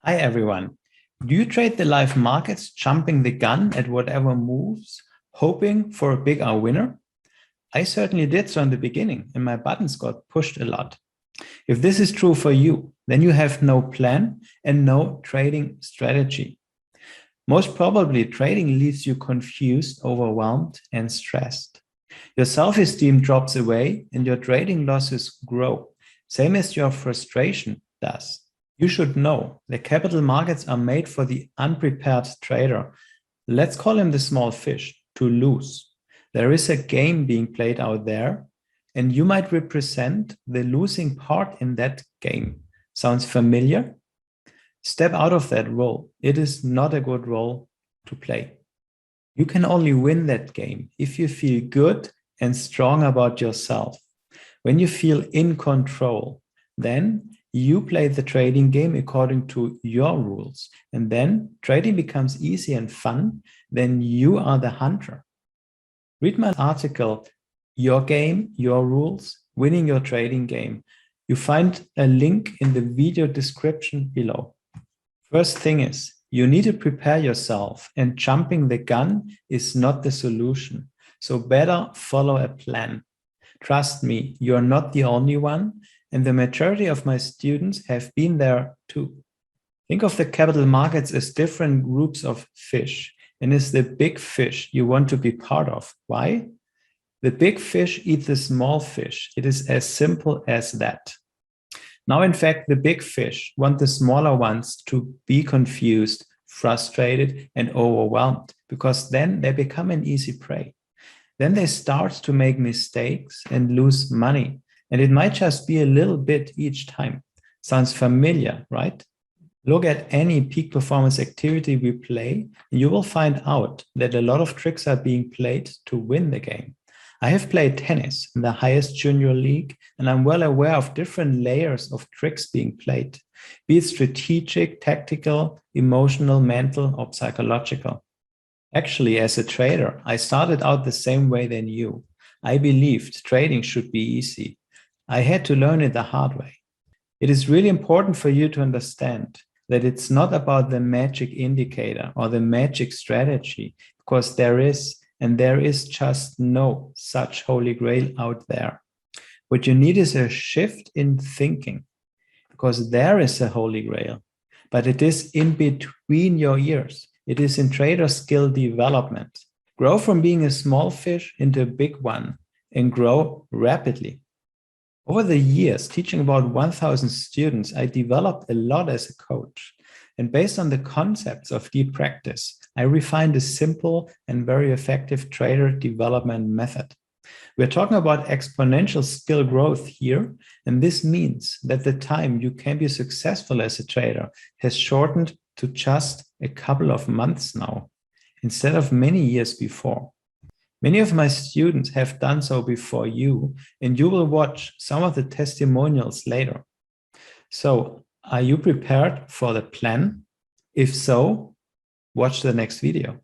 Hi everyone. Do you trade the live markets, jumping the gun at whatever moves, hoping for a big winner? I certainly did so in the beginning, and my buttons got pushed a lot. If this is true for you, then you have no plan and no trading strategy. Most probably, trading leaves you confused, overwhelmed, and stressed. Your self-esteem drops away and your trading losses grow, same as your frustration does. You should know the capital markets are made for the unprepared trader. Let's call him the small fish, to lose. There is a game being played out there, and you might represent the losing part in that game. Sounds familiar? Step out of that role. It is not a good role to play. You can only win that game if you feel good and strong about yourself. When you feel in control, then you play the trading game according to your rules. And then trading becomes easy and fun. Then you are the hunter. Read my article, Your Game, Your Rules, Winning Your Trading Game. You find a link in the video description below. First thing is, you need to prepare yourself, and jumping the gun is not the solution. So better follow a plan. Trust me, you're not the only one, and the majority of my students have been there too. Think of the capital markets as different groups of fish, and it's the big fish you want to be part of. Why? The big fish eat the small fish. It is as simple as that. Now, in fact, the big fish want the smaller ones to be confused, frustrated, and overwhelmed, because then they become an easy prey. Then they start to make mistakes and lose money. And it might just be a little bit each time. Sounds familiar, right? Look at any peak performance activity we play, and you will find out that a lot of tricks are being played to win the game. I have played tennis in the highest junior league, and I'm well aware of different layers of tricks being played, be it strategic, tactical, emotional, mental, or psychological. Actually, as a trader, I started out the same way than you. I believed trading should be easy. I had to learn it the hard way. It is really important for you to understand that it's not about the magic indicator or the magic strategy, because there is just no such holy grail out there. What you need is a shift in thinking, because there is a holy grail, but it is in between your ears. It is in trader skill development. Grow from being a small fish into a big one and grow rapidly. Over the years, teaching about 1,000 students, I developed a lot as a coach. And based on the concepts of deep practice, I refined a simple and very effective trader development method. We're talking about exponential skill growth here, and this means that the time you can be successful as a trader has shortened to just a couple of months now, instead of many years before. Many of my students have done so before you, and you will watch some of the testimonials later. So, are you prepared for the plan? If so, watch the next video.